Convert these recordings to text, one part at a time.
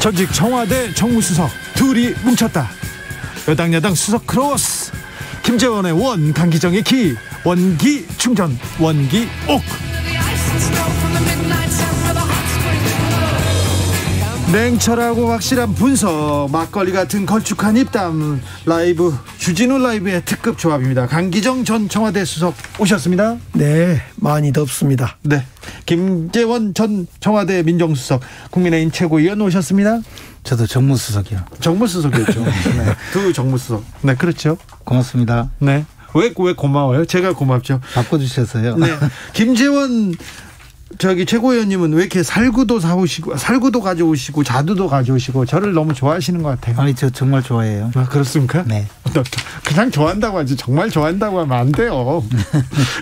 전직 청와대 정무수석 둘이 뭉쳤다. 여당 야당 수석 크로스. 김재원의 원, 강기정의 기. 원기 충전, 원기 옥. 냉철하고 확실한 분석, 막걸리 같은 걸쭉한 입담. 라이브, 주진우 라이브의 특급 조합입니다. 강기정 전 청와대 수석 오셨습니다. 네, 많이 덥습니다. 네, 김재원 전 청와대 민정수석, 국민의힘 최고위원 오셨습니다. 저도 정무수석이요. 정무수석이었죠. 네, 두 정무수석. 네, 그렇죠. 고맙습니다. 네, 왜 고마워요? 제가 고맙죠. 바꿔주셔서요. 네, 김재원 최고위원님은 왜 이렇게 살구도 가져오시고 자두도 가져오시고 저를 너무 좋아하시는 것 같아요. 아니, 저 정말 좋아해요. 아, 그렇습니까? 네. 그냥 좋아한다고 하지 정말 좋아한다고 하면 안 돼요.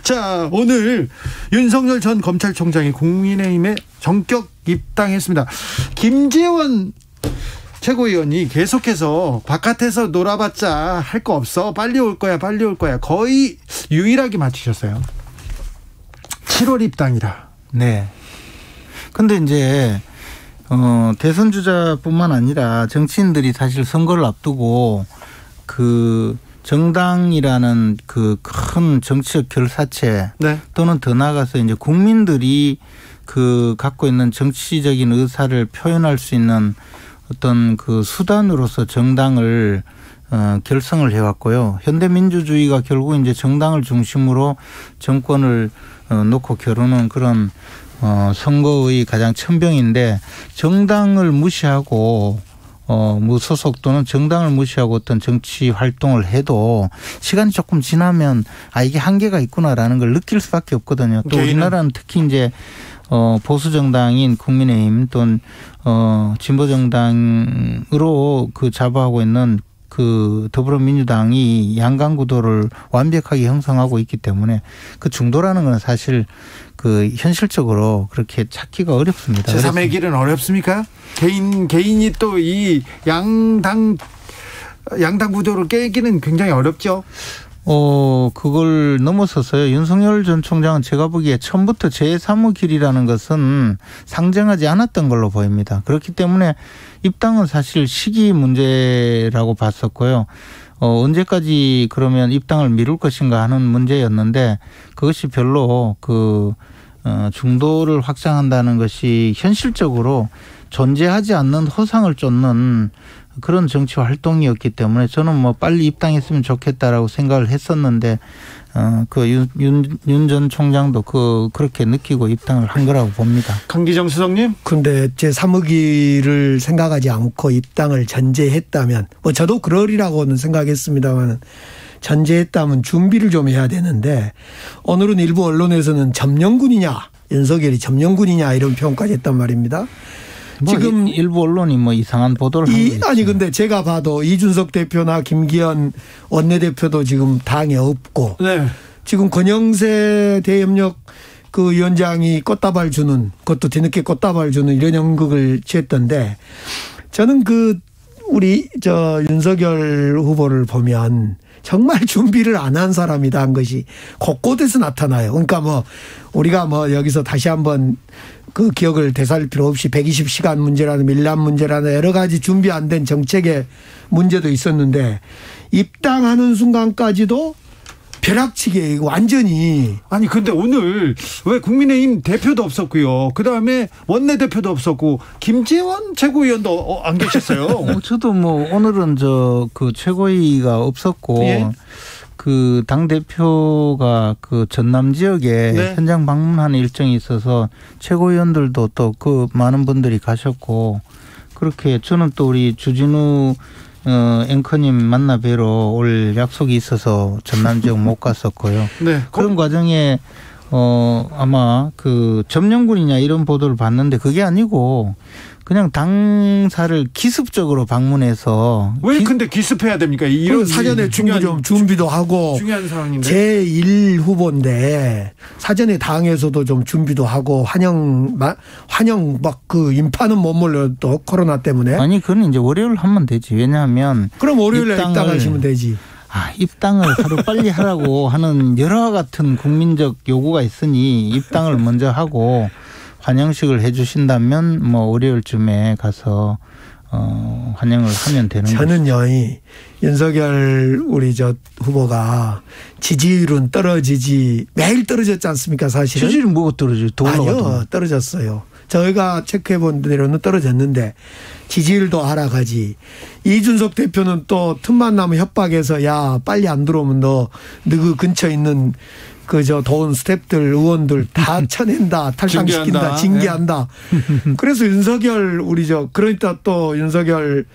자, 오늘 윤석열 전 검찰총장이 국민의힘에 전격 입당했습니다. 김재원 최고위원이 계속해서 바깥에서 놀아봤자 할 거 없어, 빨리 올 거야 거의 유일하게 맞추셨어요. 7월 입당이라. 네. 근데 이제 대선 주자뿐만 아니라 정치인들이 사실 선거를 앞두고 그 정당이라는 그 큰 정치적 결사체, 네, 또는 더 나아가서 이제 국민들이 그 갖고 있는 정치적인 의사를 표현할 수 있는 어떤 그 수단으로서 정당을 결성을 해왔고요. 현대민주주의가 결국 이제 정당을 중심으로 정권을 놓고 겨루는 그런 선거의 가장 천병인데, 정당을 무시하고 무소속 또는 정당을 무시하고 어떤 정치 활동을 해도 시간이 조금 지나면 이게 한계가 있구나라는 걸 느낄 수밖에 없거든요. 또 우리나라는 특히 이제 보수 정당인 국민의힘 또는 진보 정당으로 그 자부하고 있는 그 더불어민주당이 양강 구도를 완벽하게 형성하고 있기 때문에 그 중도라는 건 사실 그 현실적으로 그렇게 찾기가 어렵습니다. 제3의 길은 어렵습니까? 개인이 또 이 양당 구도를 깨기는 굉장히 어렵죠. 그걸 넘어서서요. 윤석열 전 총장은 제가 보기에 처음부터 제3의 길이라는 것은 상정하지 않았던 걸로 보입니다. 그렇기 때문에 입당은 사실 시기 문제라고 봤었고요. 언제까지 그러면 입당을 미룰 것인가 하는 문제였는데, 그것이 별로 중도를 확장한다는 것이 현실적으로 존재하지 않는 허상을 쫓는 그런 정치 활동이었기 때문에 저는 빨리 입당했으면 좋겠다라고 생각을 했었는데, 윤 전 총장도 그렇게 느끼고 입당을 한 거라고 봅니다. 강기정 수석님? 근데 제3의기를 생각하지 않고 입당을 전제했다면, 저도 그러리라고는 생각했습니다만, 전제했다면 준비를 좀 해야 되는데, 오늘은 일부 언론에서는 점령군이냐, 윤석열이 점령군이냐 이런 표현까지 했단 말입니다. 지금 일부 언론이 이상한 보도를 하고 있어요. 아니, 근데 제가 봐도 이준석 대표나 김기현 원내대표도 지금 당에 없고, 네, 지금 권영세 대협력 그 위원장이 꽃다발 주는, 그것도 뒤늦게 꽃다발 주는 이런 연극을 취했던데, 저는 우리 윤석열 후보를 보면 정말 준비를 안 한 사람이다 한 것이 곳곳에서 나타나요. 그러니까 우리가 여기서 다시 한번 그 기억을 되살릴 필요 없이 120시간 문제라는 밀란 문제라는 여러 가지 준비 안 된 정책의 문제도 있었는데, 입당하는 순간까지도 벼락치기 완전히. 아니, 근데 오늘 왜 국민의힘 대표도 없었고요. 그다음에 원내대표도 없었고 김재원 최고위원도 안 계셨어요. 저도 오늘은 그 최고위가 없었고, 예, 그 당대표가 그 전남 지역에, 네, 현장 방문하는 일정이 있어서 최고위원들도 또 많은 분들이 가셨고, 그렇게 저는 또 우리 주진우 앵커님 만나 뵈러 올 약속이 있어서 전남 지역 못 갔었고요. 네. 그런 과정에 아마 점령군이냐 이런 보도를 봤는데, 그게 아니고 그냥 당사를 기습적으로 방문해서. 왜 근데 기습해야 됩니까? 이런 사전에 준비도 하고 중요한 상황인데. 제1 후보인데 사전에 당에서도 좀 준비도 하고 환영 인파는 못 몰려도 코로나 때문에. 아니, 그건 이제 월요일 하면 되지. 왜냐하면 그럼 월요일에 입당하시면 되지. 입당을 하루 빨리 하라고 하는 여러 같은 국민적 요구가 있으니 입당을 먼저 하고 환영식을 해 주신다면 월요일쯤에 가서 환영을 하면 되는 거죠. 저는요, 윤석열 우리 후보가 지지율은 떨어지지 매일 떨어졌지 않습니까 사실은. 지지율은 뭐가 떨어져요? 아니요. 떨어졌어요. 저희가 체크해 본 대로는 떨어졌는데 지지율도 하락하지. 이준석 대표는 또 틈만 나면 협박해서 야 빨리 안 들어오면 너 그 근처에 있는 더운 스태프들 의원들 다 쳐낸다 탈당시킨다 징계한다. 그래서 윤석열 그러니까 또 윤석열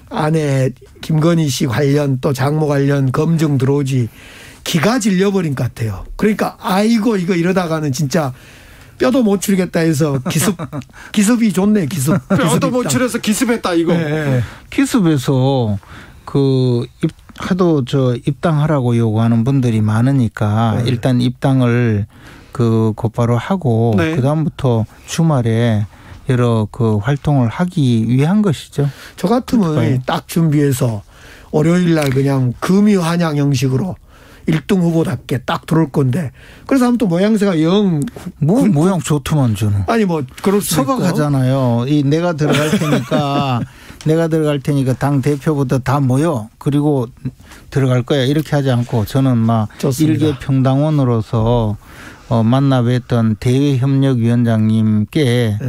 아내 김건희 씨 관련 또 장모 관련 검증 들어오지 기가 질려버린 것 같아요. 그러니까 아이고 이거 이러다가는 진짜 뼈도 못 추리겠다 해서 기습이 좋네 기습. 뼈도 못 추려서 기습했다 이거. 네. 기습에서 하도 입당하라고 요구하는 분들이 많으니까 일단 입당을 곧바로 하고 그다음부터 주말에 여러 활동을 하기 위한 것이죠. 저 같으면 딱 준비해서 월요일 날 그냥 금이 환영 형식으로 1등 후보답게 딱 들어올 건데 그래서 아무튼 모양새가 모양 좋더만 저는. 아니 그럴 수 있고. 서박하잖아요. 내가 들어갈 테니까 당 대표부터 다 모여 그리고 들어갈 거야 이렇게 하지 않고 저는 일개 평당원으로서 만나 뵀던 대외협력위원장님께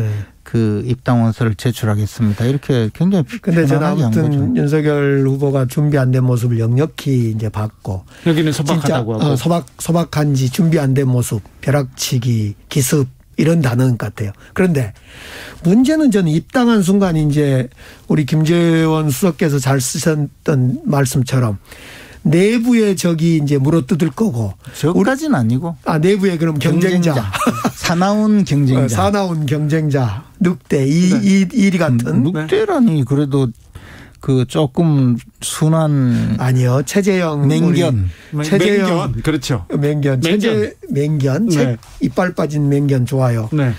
입당원서를 제출하겠습니다. 이렇게 굉장히 근데 저는 아무튼 윤석열 후보가 준비 안 된 모습을 역력히 이제 봤고 여기는 소박하다고 하고 소박한지 준비 안 된 모습 벼락치기 기습 이런 단어인 것 같아요. 그런데 문제는 저는 입당한 순간 이제 우리 김재원 수석께서 잘 쓰셨던 말씀처럼 내부에 적이 이제 물어뜯을 거고. 저까지는 아니고. 내부에 그럼 경쟁자. 사나운 경쟁자. 사나운 경쟁자. 늑대. 이리 같은. 늑대라니 그래도 조금 순한. 아니요. 최재형. 맹견. 최재형. 그렇죠. 맹견. 맹견. 네. 이빨 빠진 맹견 좋아요. 네.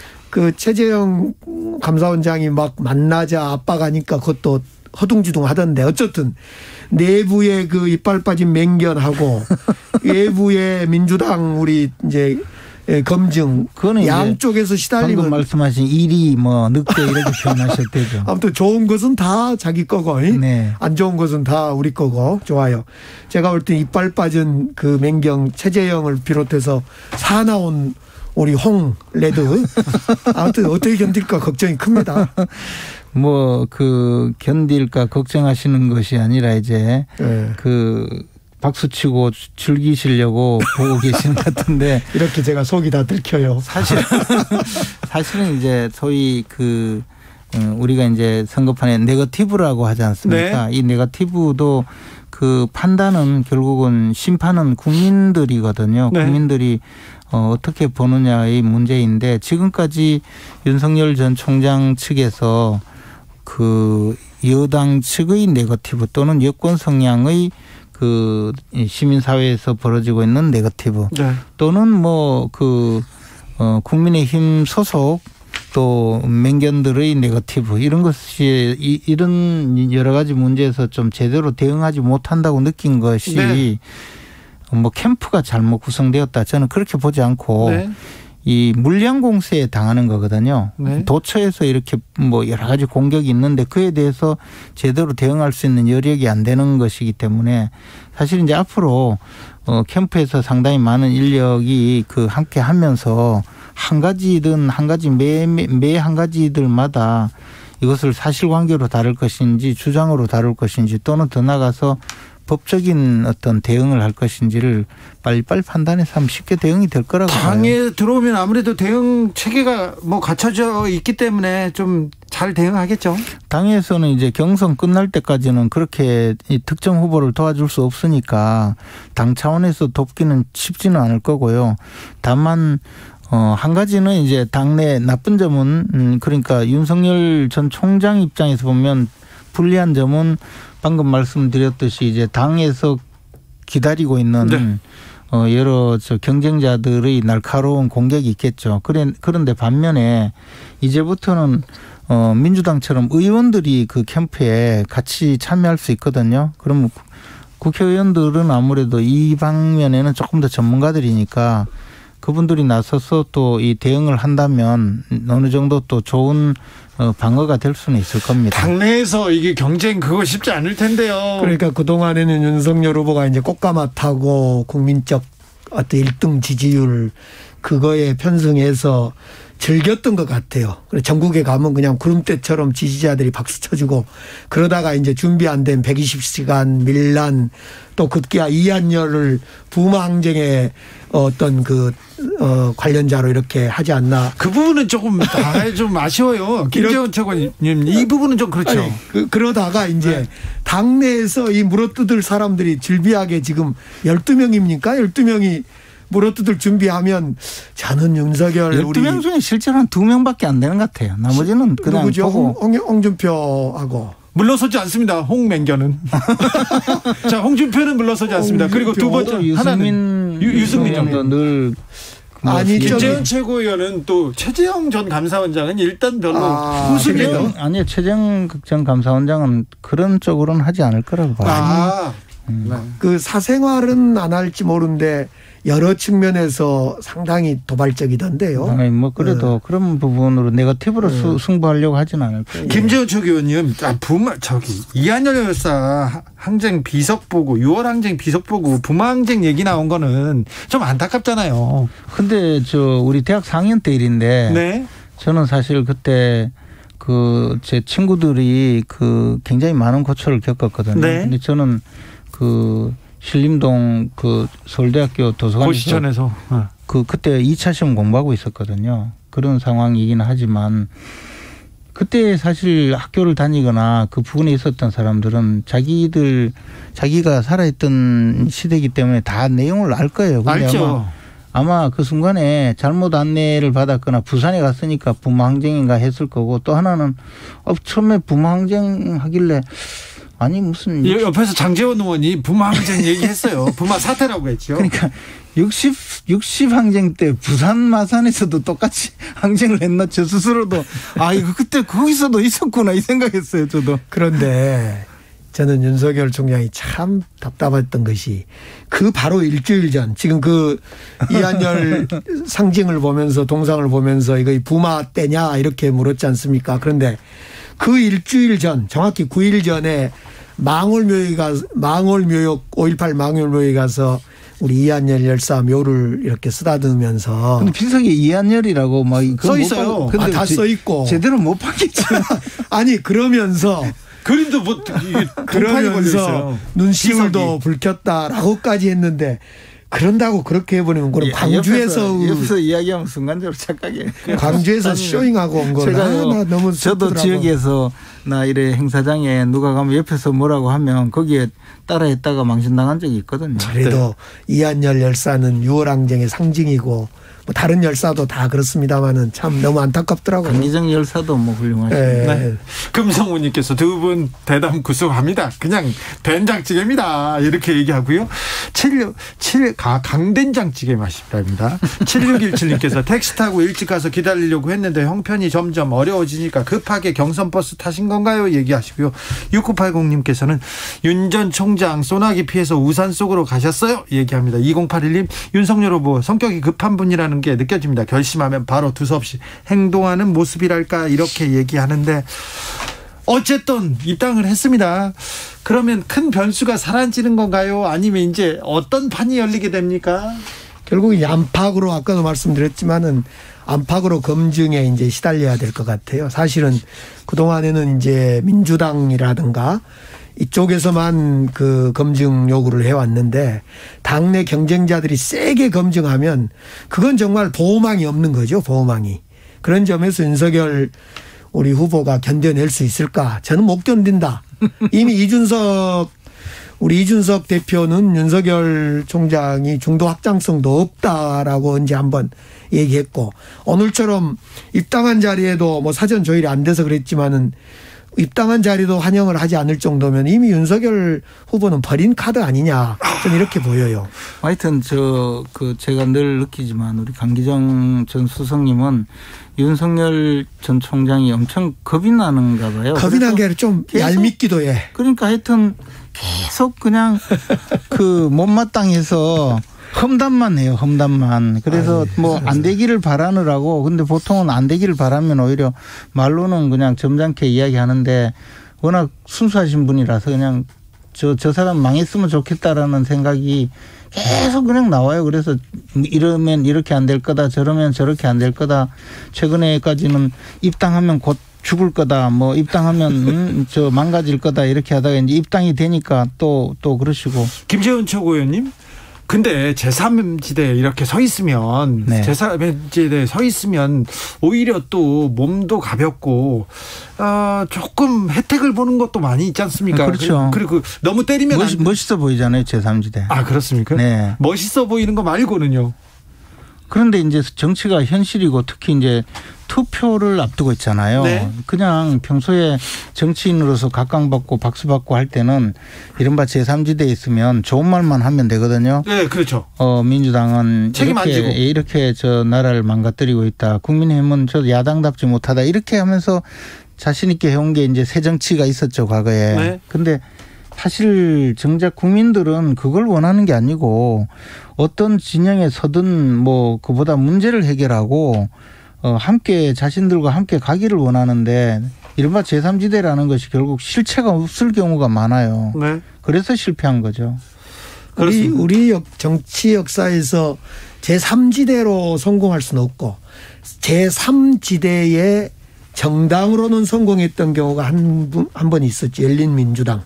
최재형 감사원장이 막 만나자 압박하니까 그것도 허둥지둥 하던데 어쨌든 내부에 이빨 빠진 맹견하고 외부에 민주당 우리 이제 검증 그거는 양쪽에서 시달리면 방금 말씀하신 일이 늑대 이렇게 표현하셨대죠. 아무튼 좋은 것은 다 자기 거고 안 좋은 것은 다 우리 거고 좋아요. 제가 볼 때 이빨 빠진 맹견 최재형을 비롯해서 사나운 우리 레드 아무튼 어떻게 견딜까 걱정이 큽니다. 견딜까 걱정하시는 것이 아니라 이제 박수치고 즐기시려고 보고 계시는 것 같은데 이렇게 제가 속이 다 들켜요. 사실은 이제 소위 우리가 이제 선거판에 네거티브라고 하지 않습니까? 이 네거티브도 판단은 결국은 심판은 국민들이거든요. 국민들이 어떻게 보느냐의 문제인데 지금까지 윤석열 전 총장 측에서 여당 측의 네거티브 또는 여권 성향의 시민사회에서 벌어지고 있는 네거티브 또는 국민의힘 소속 또 맹견들의 네거티브 이런 것이 이런 여러 가지 문제에서 좀 제대로 대응하지 못한다고 느낀 것이 캠프가 잘못 구성되었다. 저는 그렇게 보지 않고 이 물량 공세에 당하는 거거든요. 도처에서 이렇게 여러 가지 공격이 있는데 그에 대해서 제대로 대응할 수 있는 여력이 안 되는 것이기 때문에 사실 이제 앞으로 캠프에서 상당히 많은 인력이 함께 하면서 한 가지 매 한 가지들마다 이것을 사실관계로 다룰 것인지 주장으로 다룰 것인지 또는 더 나아가서 법적인 어떤 대응을 할 것인지를 빨리빨리 판단해서 하면 쉽게 대응이 될 거라고 봐요. 당에 들어오면 아무래도 대응 체계가 갖춰져 있기 때문에 좀 잘 대응하겠죠. 당에서는 이제 경선 끝날 때까지는 그렇게 특정 후보를 도와줄 수 없으니까 당 차원에서 돕기는 쉽지는 않을 거고요. 다만 한 가지는 이제 당내 나쁜 점은 그러니까 윤석열 전 총장 입장에서 보면 불리한 점은 방금 말씀드렸듯이 이제 당에서 기다리고 있는 여러 경쟁자들의 날카로운 공격이 있겠죠. 그런데 반면에 이제부터는 민주당처럼 의원들이 캠프에 같이 참여할 수 있거든요. 그럼 국회의원들은 아무래도 이 방면에는 조금 더 전문가들이니까 그분들이 나서서 또 이 대응을 한다면 어느 정도 또 좋은 방어가 될 수는 있을 겁니다. 당내에서 이게 경쟁 그거 쉽지 않을 텐데요. 그러니까 그동안에는 윤석열 후보가 이제 꽃가마 타고 국민적 어떤 1등 지지율 그거에 편승해서 즐겼던 것 같아요. 그래서 전국에 가면 그냥 구름대처럼 지지자들이 박수 쳐주고 그러다가 이제 준비 안 된 120시간 밀란 또 급기야 이한열을 부마 항쟁의 어떤 관련자로 이렇게 하지 않나. 그 부분은 조금 좀 아쉬워요. 김재원 최고님 이 부분은 좀 그렇죠. 아니, 그러다가 이제 당내에서 이 물어뜯을 사람들이 즐비하게 지금 12명입니까? 12명이 물어뜯을 준비하면 저는 윤석열 12명 중에 실제로 한 2명밖에 안 되는 것 같아요. 나머지는 그냥 누구죠? 보고. 홍준표하고. 물러서지 않습니다. 홍맹견은. 자, 홍준표는 물러서지 않습니다. 그리고 두 번째 하나는 유승민 정도 늘 아니 김재원 최고위원은 또 최재형 전 감사원장은 일단 별로 웃으면 아니요 최재형 전 감사원장은 그런 쪽으로는 하지 않을 거라고 봐요. 그 사생활은 안 할지 모르는데 여러 측면에서 상당히 도발적이던데요. 아니 뭐 그래도 그런 부분으로 네거티브로 승부하려고 하진 않을 거예요. 김재원 최고위원님, 이한열 열사 항쟁 비석 보고 6월 항쟁 비석 보고 부마 항쟁 얘기 나온 거는 좀 안타깝잖아요. 근데 우리 대학 4학년 때 일인데 네. 저는 사실 그때 제 친구들이 굉장히 많은 고초를 겪었거든요. 네. 근데 저는 신림동 서울대학교 도서관에서 고시촌에서 그때 2차 시험 공부하고 있었거든요. 그런 상황이긴 하지만 그때 사실 학교를 다니거나 그 부근에 있었던 사람들은 자기가 살아있던 시대이기 때문에 다 내용을 알 거예요. 근데 알죠. 아마 그 순간에 잘못 안내를 받았거나 부산에 갔으니까 부마항쟁인가 했을 거고 또 하나는 처음에 부마항쟁 하길래 아니 무슨 옆에서 장제원 의원이 부마 항쟁 얘기했어요. 부마 사태라고 했죠. 그러니까 60 항쟁 때 부산 마산에서도 똑같이 항쟁을 했나 저 스스로도 이거 그때 거기서도 있었구나 이 생각했어요. 저도. 그런데 저는 윤석열 총장이 참 답답했던 것이 바로 일주일 전 지금 이한열 상징을 보면서 동상을 보면서 이거 부마 때냐 이렇게 물었지 않습니까? 그런데 그 일주일 전 정확히 9일 전에 망월묘역 5.18 망월묘에 가서 우리 이한열 열사 묘를 이렇게 쓰다듬으면서. 근데 비석에 이한열이라고 막 써 있어요. 근데 다 써 있고. 제대로 못 봤겠죠. 아니 그러면서 그림도 그러면서 눈시울도 붉혔다라고까지 했는데. 그런다고 그렇게 해버리면 그럼 옆에서 이야기하면 순간적으로 착각해. 광주에서 쇼잉하고 온 거는 너무 저도 지역에서 이래 행사장에 누가 가면 옆에서 뭐라고 하면 거기에 따라했다가 망신당한 적이 있거든요. 그래도 이한열 열사는 6월 항쟁의 상징이고 뭐 다른 열사도 다 그렇습니다만은 참 너무 안타깝더라고요. 강기정 열사도 훌륭하십니다. 네. 금성우님께서 두 분 대담 구수합니다. 그냥 된장찌개입니다. 이렇게 얘기하고요. 강된장찌개 맛있답니다. 7617님께서 택시 타고 일찍 가서 기다리려고 했는데 형편이 점점 어려워지니까 급하게 경선버스 타신 건가요? 얘기하시고요. 6980님께서는 윤 전 총장 소나기 피해서 우산 속으로 가셨어요? 얘기합니다. 2081님 윤석열 후보 성격이 급한 분이라는 게 느껴집니다. 결심하면 바로 두서없이 행동하는 모습이랄까 이렇게 얘기하는데 어쨌든 입당을 했습니다. 그러면 큰 변수가 사라지는 건가요? 아니면 이제 어떤 판이 열리게 됩니까? 결국 안팎으로 아까도 말씀드렸지만은 안팎으로 검증에 이제 시달려야 될 것 같아요. 사실은 그동안에는 이제 민주당이라든가 이쪽에서만 검증 요구를 해왔는데 당내 경쟁자들이 세게 검증하면 그건 정말 보호망이 없는 거죠. 보호망이. 그런 점에서 윤석열 우리 후보가 견뎌낼 수 있을까? 저는 못 견딘다. 이미 우리 이준석 대표는 윤석열 총장이 중도 확장성도 없다라고 언제 한번 얘기했고 오늘처럼 입당한 자리에도 뭐 사전 조율이 안 돼서 그랬지만은 입당한 자리도 환영을 하지 않을 정도면 이미 윤석열 후보는 버린 카드 아니냐 좀 이렇게 보여요. 하여튼 제가 늘 느끼지만 우리 강기정 전 수석님은 윤석열 전 총장이 엄청 겁이 나는가 봐요. 겁이 난 게 아니라 좀 얄밉기도 해. 그러니까 하여튼 계속 그냥 못마땅해서 험담만 해요. 험담만. 그래서 뭐 안 되기를 바라느라고. 근데 보통은 안 되기를 바라면 오히려 말로는 그냥 점잖게 이야기하는데 워낙 순수하신 분이라서 그냥 저 사람 망했으면 좋겠다라는 생각이 계속 그냥 나와요. 그래서 이러면 이렇게 안 될 거다. 저러면 저렇게 안 될 거다. 최근에까지는 입당하면 곧 죽을 거다. 뭐 입당하면 저 망가질 거다. 이렇게 하다가 이제 입당이 되니까 또 그러시고. 김재원 최고위원님. 근데 제3지대에 이렇게 서 있으면 네. 제3지대에 서 있으면 오히려 또 몸도 가볍고 조금 혜택을 보는 것도 많이 있지 않습니까? 그렇죠. 그리고 너무 때리면 멋있어 보이잖아요. 제3지대. 아 그렇습니까? 네. 멋있어 보이는 거 말고는요. 그런데 이제 정치가 현실이고 특히 이제 투표를 앞두고 있잖아요. 네. 그냥 평소에 정치인으로서 각광받고 박수받고 할 때는 이른바 제3지대에 있으면 좋은 말만 하면 되거든요. 네, 그렇죠. 민주당은 이렇게 저 나라를 망가뜨리고 있다. 국민의힘은 저 야당답지 못하다. 이렇게 하면서 자신 있게 해온 게 이제 새 정치가 있었죠, 과거에. 네. 근데 사실 정작 국민들은 그걸 원하는 게 아니고 어떤 진영에 서든 뭐 그보다 문제를 해결하고 함께 자신들과 함께 가기를 원하는데 이른바 제3지대라는 것이 결국 실체가 없을 경우가 많아요. 네. 그래서 실패한 거죠. 우리 정치 역사에서 제3지대로 성공할 수는 없고 제3지대의 정당으로는 성공했던 경우가 한 번 있었지. 열린민주당.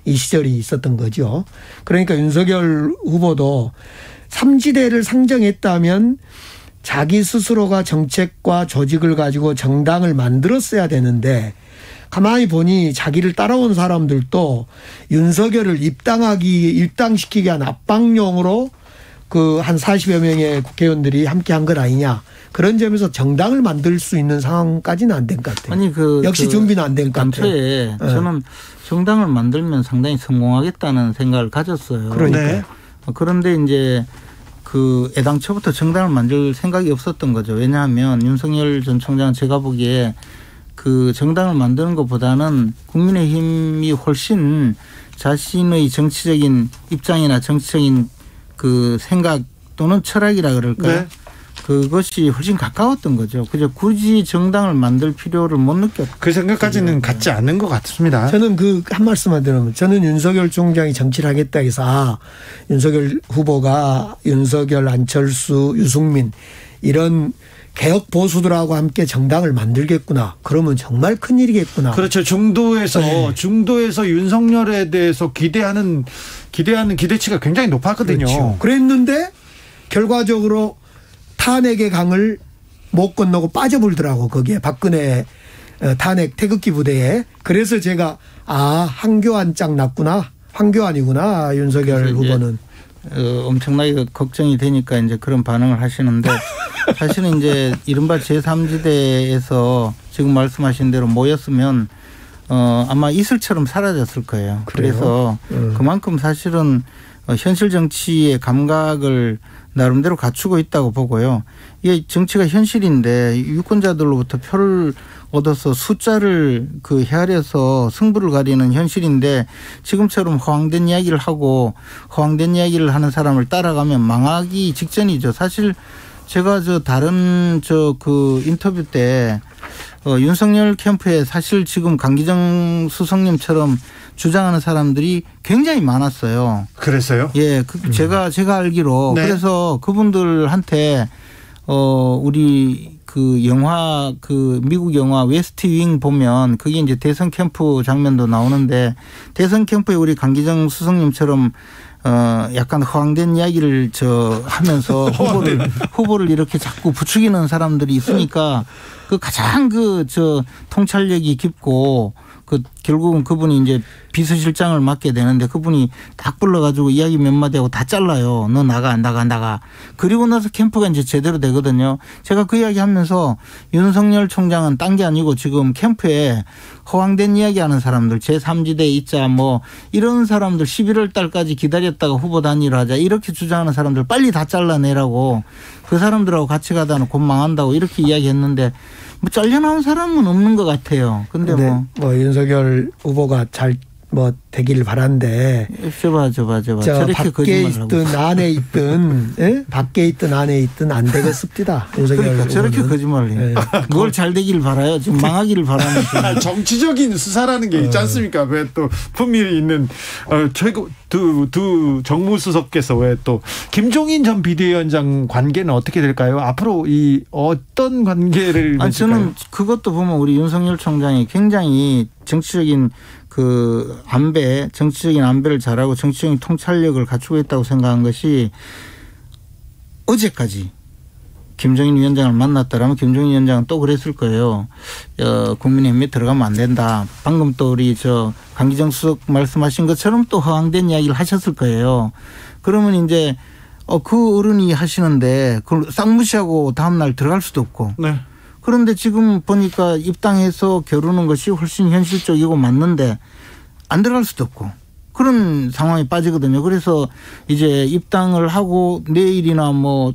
이 시절이 있었던 거죠. 그러니까 윤석열 후보도 3지대를 상정했다면 자기 스스로가 정책과 조직을 가지고 정당을 만들었어야 되는데 가만히 보니 자기를 따라온 사람들도 윤석열을 입당시키기 위한 압박용으로 그 한 40여 명의 국회의원들이 함께 한 것 아니냐. 그런 점에서 정당을 만들 수 있는 상황까지는 안 된 것 같아요. 아니 역시 준비는 안 된 것 같아요. 저는 정당을 만들면 상당히 성공하겠다는 생각을 가졌어요. 그러니까. 그런데 이제 그 애당초부터 정당을 만들 생각이 없었던 거죠. 왜냐하면 윤석열 전 총장은 제가 보기에 그 정당을 만드는 것보다는 국민의힘이 훨씬 자신의 정치적인 입장이나 정치적인 그 생각 또는 철학이라 그럴까요? 네. 그것이 훨씬 가까웠던 거죠. 그저 굳이 정당을 만들 필요를 못 느꼈죠. 그 생각까지는 갖지 않는 것 같습니다. 저는 그 한 말씀만 드리면 저는 윤석열 총장이 정치를 하겠다 해서 윤석열 후보가 윤석열, 안철수, 유승민 이런 개혁 보수들하고 함께 정당을 만들겠구나. 그러면 정말 큰일이겠구나. 그렇죠. 중도에서 윤석열에 대해서 기대하는 기대치가 굉장히 높았거든요. 그렇죠. 그랬는데 결과적으로 탄핵의 강을 못 건너고 빠져불더라고. 거기에 박근혜 탄핵 태극기 부대에. 그래서 제가 황교안 짱 났구나. 황교안이구나. 윤석열 후보는. 엄청나게 걱정이 되니까 이제 그런 반응을 하시는데 사실은 이제 이른바 제3지대에서 지금 말씀하신 대로 모였으면 아마 이슬처럼 사라졌을 거예요. 그래요? 그래서 그만큼 사실은 현실 정치의 감각을 나름대로 갖추고 있다고 보고요. 이게 정치가 현실인데 유권자들로부터 표를 얻어서 숫자를 헤아려서 승부를 가리는 현실인데 지금처럼 허황된 이야기를 하고 허황된 이야기를 하는 사람을 따라가면 망하기 직전이죠. 사실 제가 다른 인터뷰 때 윤석열 캠프에 사실 지금 강기정 수석님처럼 주장하는 사람들이 굉장히 많았어요. 그랬어요? 예, 제가 알기로. 네. 그래서 그분들한테 우리 영화 미국 영화 웨스트 윙 보면 그게 이제 대선 캠프 장면도 나오는데 대선 캠프에 우리 강기정 수석님처럼 약간 허황된 이야기를 하면서 후보를 이렇게 자꾸 부추기는 사람들이 있으니까 가장 통찰력이 깊고 결국은 그분이 이제 비서실장을 맡게 되는데 그분이 딱 불러가지고 이야기 몇 마디 하고 다 잘라요. 너 나가. 그리고 나서 캠프가 이제 제대로 되거든요. 제가 그 이야기 하면서 윤석열 총장은 딴 게 아니고 지금 캠프에 허황된 이야기 하는 사람들 제3지대에 있자 뭐 이런 사람들 11월 달까지 기다렸다가 후보 단일화 하자 이렇게 주장하는 사람들 빨리 다 잘라내라고 그 사람들하고 같이 가다는 곧 망한다고 이렇게 이야기했는데 뭐 잘려나온 사람은 없는 것 같아요. 근데 뭐 윤석열 후보가 잘 뭐 되길 바란데. 맞아. 저렇게 밖에 있든 안에 있든, 예? 밖에 있든 안에 있든 안 되겠습니다. 그러니까 저렇게 거짓말을 해요. 뭘 잘 되길 바라요. 지금 망하기를 바라는. 정치적인 수사라는 게 있지 않습니까? 왜 또 품위 있는 최고 두 정무수석께서 왜 또 김종인 전 비대위원장 관계는 어떻게 될까요? 앞으로 이 어떤 관계를 맺을까요? 저는 그것도 보면 우리 윤석열 총장이 굉장히 정치적인 정치적인 안배를 잘하고 정치적인 통찰력을 갖추고 있다고 생각한 것이 어제까지 김종인 위원장을 만났다라면 김종인 위원장은 또 그랬을 거예요. 국민의힘에 들어가면 안 된다. 방금 또 우리 강기정 수석 말씀하신 것처럼 또 허황된 이야기를 하셨을 거예요. 그러면 이제 그 어른이 하시는데 그걸 싹 무시하고 다음날 들어갈 수도 없고. 네. 그런데 지금 보니까 입당해서 겨루는 것이 훨씬 현실적이고 맞는데 안 들어갈 수도 없고 그런 상황이 빠지거든요. 그래서 이제 입당을 하고 내일이나 뭐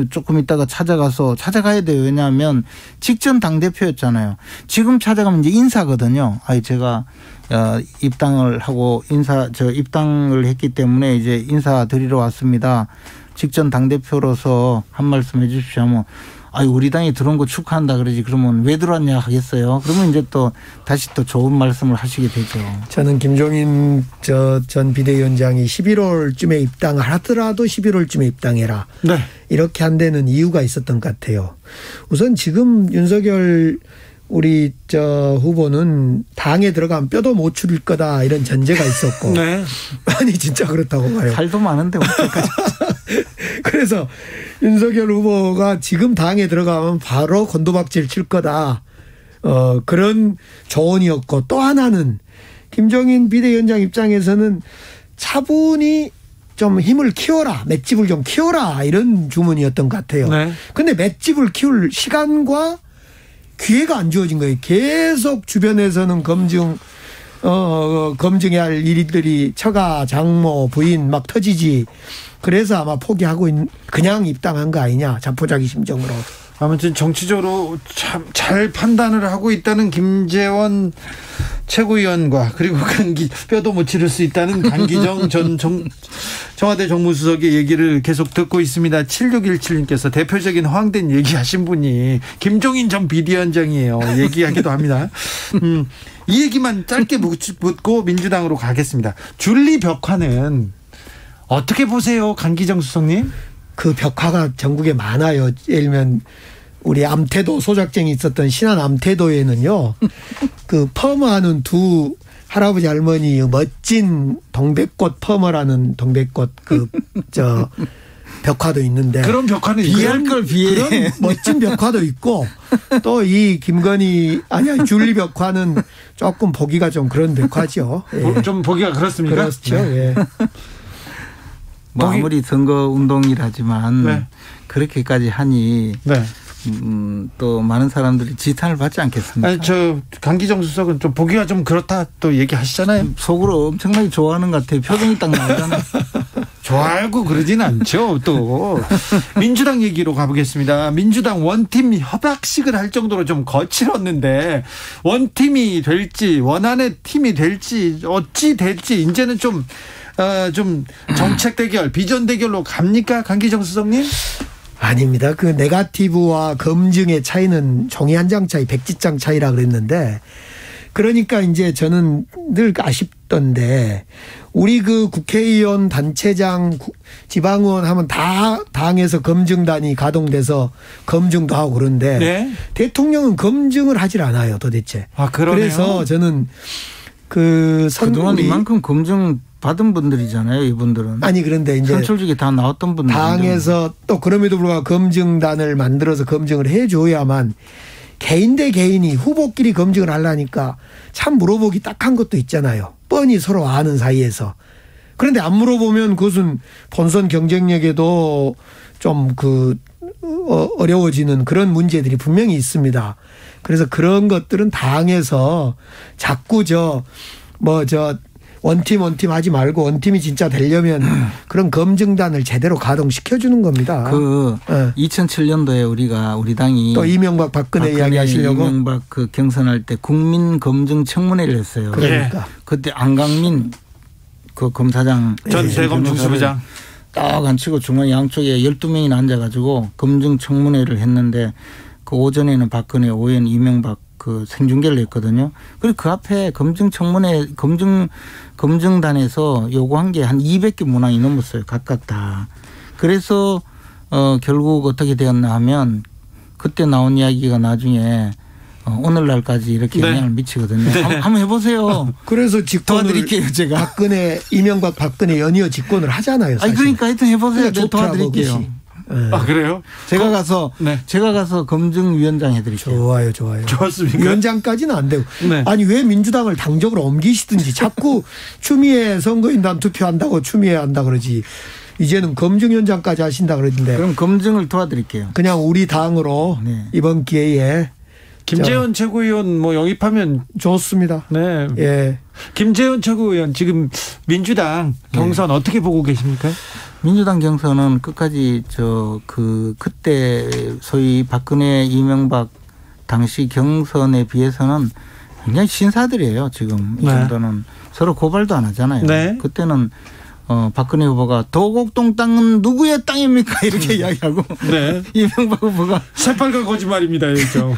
조금 있다가 찾아가야 돼요. 왜냐하면 직전 당대표였잖아요. 지금 찾아가면 이제 인사거든요. 제가 입당을 하고 입당을 했기 때문에 이제 인사 드리러 왔습니다. 직전 당대표로서 한 말씀 해 주십시오 하면 우리 당에 들어온 거 축하한다 그러지. 그러면 왜 들어왔냐 하겠어요. 그러면 이제 또 다시 또 좋은 말씀을 하시게 되죠. 저는 김종인 전 비대위원장이 11월쯤에 입당을 하더라도 11월쯤에 입당해라. 네. 이렇게 한 데는 이유가 있었던 것 같아요. 우선 지금 윤석열 우리 후보는 당에 들어가면 뼈도 못 추릴 거다 이런 전제가 있었고. 네. 아니 진짜 그렇다고 봐요. 살도 많은데 어떡하지. 그래서 윤석열 후보가 지금 당에 들어가면 바로 건도박질 칠 거다. 그런 조언이었고 또 하나는 김종인 비대위원장 입장에서는 차분히 좀 힘을 키워라. 맷집을 좀 키워라. 이런 주문이었던 것 같아요. 그런데 네. 맷집을 키울 시간과 기회가 안 주어진 거예요. 계속 주변에서는 검증해야 할 일들이 처가, 장모, 부인 막 터지지. 그래서 아마 포기하고 그냥 입당한 거 아니냐. 자포자기 심정으로. 아무튼 정치적으로 참 잘 판단을 하고 있다는 김재원 최고위원과 그리고 뼈도 못 치를 수 있다는 강기정 전 청와대 정무수석의 얘기를 계속 듣고 있습니다. 7617님께서 대표적인 허황된 얘기하신 분이 김종인 전 비대위원장이에요. 얘기하기도 합니다. 이 얘기만 짧게 묻고 민주당으로 가겠습니다. 줄리 벽화는 어떻게 보세요, 강기정 수석님? 그 벽화가 전국에 많아요. 예를 들면 우리 암태도 소작쟁이 있었던 신안 암태도에는요. 그 펌하는 두 할아버지 할머니 멋진 동백꽃 펌어라는 동백꽃 벽화도 있는데 그런 벽화는 그런 멋진 벽화도 있고 또 이 줄리 벽화는 조금 보기가 좀 그런 벽화죠. 예. 좀 보기가 그렇습니까? 그렇죠. 네. 예. 뭐 아무리 선거 운동이라지만 네. 그렇게까지 하니 네. 또 많은 사람들이 지탄을 받지 않겠습니까? 아니, 강기정 수석은 좀 보기가 좀 그렇다 또 얘기하시잖아요. 속으로 엄청나게 좋아하는 것 같아요. 표정이 딱 나오잖아요. 좋아하고 그러진 않죠. 또 민주당 얘기로 가보겠습니다. 민주당 원팀 협약식을 할 정도로 좀 거칠었는데 원팀이 될지 원안의 팀이 될지 어찌 될지 이제는 좀 정책 대결, 비전 대결로 갑니까, 강기정 수석님? 아닙니다. 그 네거티브와 검증의 차이는 종이 한 장 차이, 백지장 차이라 그랬는데, 그러니까 이제 저는 늘 아쉽던데, 우리 그 국회의원, 단체장, 지방의원 하면 다 당에서 검증단이 가동돼서 검증도 하고 그런데, 네? 대통령은 검증을 하질 않아요, 도대체. 그러네요. 그래서 저는 그동안 이만큼 검증 받은 분들이잖아요, 이분들은. 아니, 그런데 이제 선출직에 다 나왔던 분들. 당에서 또 그럼에도 불구하고 검증단을 만들어서 검증을 해줘야만 개인 대 개인이 후보끼리 검증을 하려니까 참 물어보기 딱한 것도 있잖아요. 뻔히 서로 아는 사이에서. 그런데 안 물어보면 그것은 본선 경쟁력에도 좀 어려워지는 그런 문제들이 분명히 있습니다. 그래서 그런 것들은 당에서 자꾸 원팀 하지 말고 원팀이 진짜 되려면 그런 검증단을 제대로 가동시켜주는 겁니다. 2007년도에 우리 당이 또 이명박 박근혜 이야기 하시려고 이명박 그 경선할 때 국민검증청문회를 했어요. 그러니까 그때 안강민 그 검사장 전 대검 중수부장 딱 앉히고 중앙 양쪽에 12명이나 앉아가지고 검증청문회를 했는데 그 오전에는 박근혜, 오후에는 이명박 그 생중계를 했거든요. 그리고 그 앞에 검증청문회 검증단에서 요구한 게 한 200개 문항이 넘었어요. 각각 다. 그래서 결국 어떻게 되었나 하면 그때 나온 이야기가 나중에 오늘날까지 이렇게 영향을 미치거든요. 네. 한번 해보세요. 그래서 직권을 도와드릴게요, 제가. 이명박 박근혜 연이어 직권을 하잖아요. 사실. 그러니까 하여튼 해보세요. 그러니까 도와드릴게요. 네. 그래요? 제가 가서 검증위원장 해드릴게요. 좋아요. 좋았습니까? 위원장까지는 안 되고. 네. 아니 왜 민주당을 당적으로 옮기시든지 자꾸 추미애 선거인단 투표한다고 추미애 한다 그러지. 이제는 검증위원장까지 하신다 그러는데. 그럼 검증을 도와드릴게요. 그냥 우리 당으로 이번 기회에 김재원 최고위원 영입하면 좋습니다. 네. 예. 김재원 최고위원 지금 민주당 경선 어떻게 보고 계십니까? 민주당 경선은 끝까지 그때 소위 박근혜 이명박 당시 경선에 비해서는 굉장히 신사들이에요. 지금 이 정도는 서로 고발도 안 하잖아요. 네. 그때는 박근혜 후보가 도곡동 땅은 누구의 땅입니까? 이렇게 이야기하고 네. 이명박 후보가 새빨간 거짓말입니다. 이죠.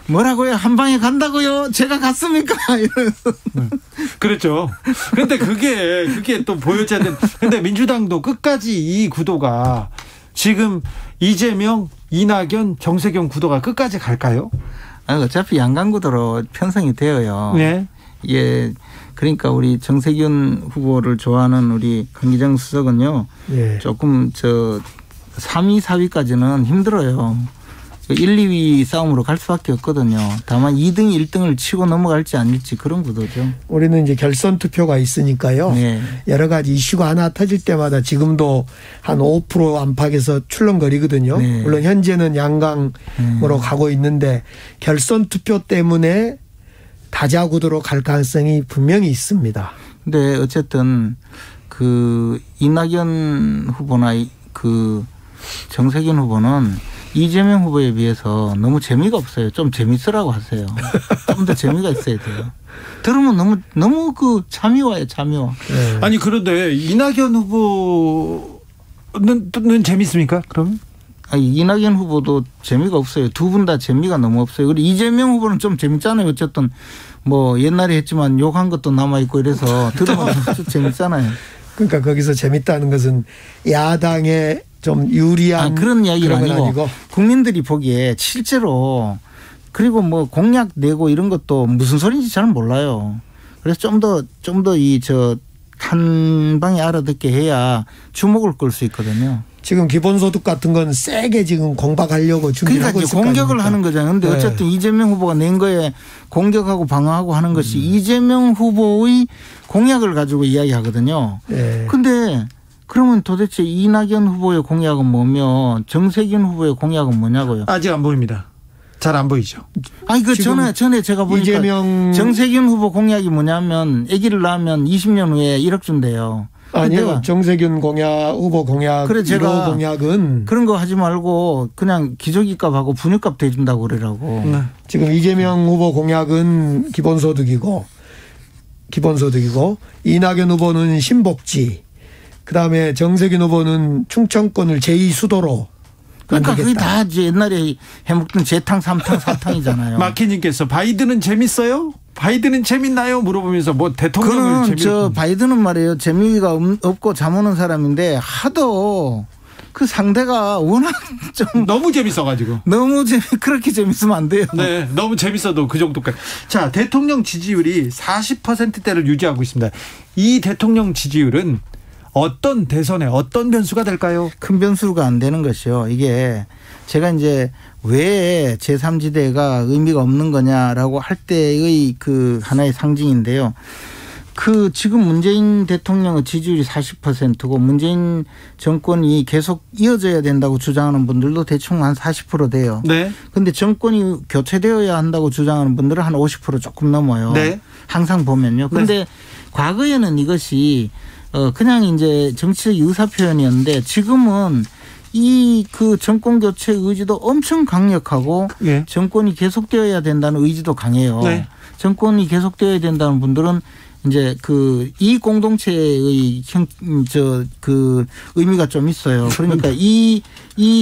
뭐라고요? 한 방에 간다고요? 제가 갔습니까? 이러면서. 그렇죠. 그런데 그게 또 보여지 않는. 근데 민주당도 끝까지 이 구도가 지금 이재명, 이낙연, 정세균 구도가 끝까지 갈까요? 어차피 양강구도로 편성이 되어요. 네. 예. 그러니까 우리 정세균 후보를 좋아하는 우리 강기정 수석은요. 조금 3위, 4위까지는 힘들어요. 1, 2위 싸움으로 갈 수밖에 없거든요. 다만 2등, 1등을 치고 넘어갈지 아닐지 그런 구도죠. 우리는 이제 결선 투표가 있으니까요. 네. 여러 가지 이슈가 하나 터질 때마다 지금도 한 5% 안팎에서 출렁거리거든요. 네. 물론 현재는 양강으로 가고 있는데 결선 투표 때문에 다자구도로 갈 가능성이 분명히 있습니다. 근데 어쨌든 그 이낙연 후보나 그 정세균 후보는 이재명 후보에 비해서 너무 재미가 없어요. 좀 재밌으라고 하세요. 좀 더 재미가 있어야 돼요. 들으면 너무 그 잠이 와요. 네. 아니 그런데 이낙연 후보는 재밌습니까? 그럼? 이낙연 후보도 재미가 없어요. 두 분 다 재미가 너무 없어요. 그리고 이재명 후보는 좀 재밌잖아요. 어쨌든 옛날에 했지만 욕한 것도 남아있고 이래서 들으면 재밌잖아요. 그러니까 거기서 재밌다는 것은 야당의 좀 유리한 그런 이야기가 아니고 국민들이 보기에 실제로 그리고 공약 내고 이런 것도 무슨 소리인지 잘 몰라요. 그래서 좀 더 한 방에 알아듣게 해야 주목을 끌 수 있거든요. 지금 기본소득 같은 건 세게 지금 공박하려고 준비하고 있을 거 아닙니까? 공격을 하는 거잖아요. 그런데 어쨌든 이재명 후보가 낸 거에 공격하고 방어하고 하는 것이 이재명 후보의 공약을 가지고 이야기하거든요. 그런데 그러면 도대체 이낙연 후보의 공약은 뭐며 정세균 후보의 공약은 뭐냐고요? 아직 안 보입니다. 잘 안 보이죠. 전에 제가 보니까 정세균 후보 공약이 뭐냐면 아기를 낳으면 20년 후에 1억 준대요. 아니요. 정세균 후보 공약, 그래 제가 공약은 그런 거 하지 말고 그냥 기저귀값하고 분유값 대준다고 그러라고. 지금 이재명 후보 공약은 기본소득이고 이낙연 후보는 신복지, 그다음에 정세균 후보는 충청권을 제2수도로 그러니까 그게 다 옛날에 해먹던 재탕, 3탕, 4탕이잖아요. 마키님께서 바이든은 재밌어요? 바이든은 재밌나요? 물어보면서 대통령을 재밌는. 바이든은 말이에요. 재미가 없고 잠 오는 사람인데 하도 그 상대가 워낙 좀 너무 재밌어가지고 그렇게 재밌으면 안 돼요. 네, 너무 재밌어도 그 정도까지. 자, 대통령 지지율이 40%대를 유지하고 있습니다. 이 대통령 지지율은 어떤 대선에 어떤 변수가 될까요? 큰 변수가 안 되는 것이요. 이게 제가 이제 왜 제3지대가 의미가 없는 거냐라고 할 때의 그 하나의 상징인데요. 그 지금 문재인 대통령의 지지율이 40%고 문재인 정권이 계속 이어져야 된다고 주장하는 분들도 대충 한 40% 돼요. 네. 근데 정권이 교체되어야 한다고 주장하는 분들은 한 50% 조금 넘어요. 네. 항상 보면요. 근데 네. 과거에는 이것이 그냥 이제 정치적 의사 표현이었는데 지금은 이 그 정권 교체 의지도 엄청 강력하고 네. 정권이 계속되어야 된다는 의지도 강해요. 네. 정권이 계속되어야 된다는 분들은 이제 그 이 공동체의 그 의미가 좀 있어요. 그러니까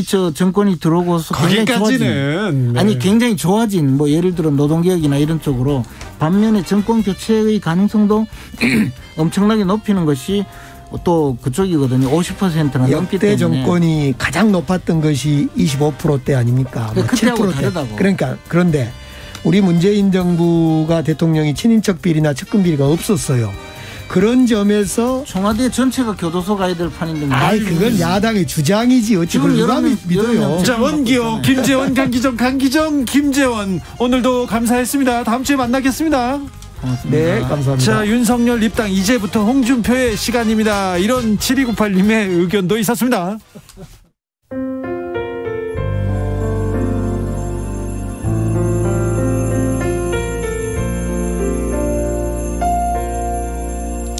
저 정권이 들어오고서 굉장히 좋아진 네. 아니 굉장히 좋아진 뭐 예를 들어 노동개혁이나 이런 쪽으로 반면에 정권 교체의 가능성도 엄청나게 높이는 것이 또 그쪽이거든요. 50%나 넘기 때문에. 역대 정권이 가장 높았던 것이 25%대 아닙니까? 그때하고 다르다고. 그러니까 그런데 우리 문재인 정부가 대통령이 친인척 비리나 측근 비리가 없었어요. 그런 점에서 청와대 전체가 교도소 가야 될 판인데. 아이 그건 야당의 주장이지 어찌 그걸 누가 믿어요. 자 원기호, 김재원, 강기정, 김재원 오늘도 감사했습니다. 다음 주에 만나겠습니다. 고맙습니다. 네, 감사합니다. 자, 윤석열 입당 이제부터 홍준표의 시간입니다. 이런 7298님의 의견도 있었습니다.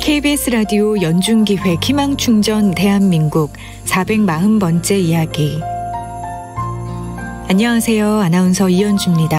KBS 라디오 연중기획 희망충전 대한민국 440번째 이야기. 안녕하세요. 아나운서 이현주입니다.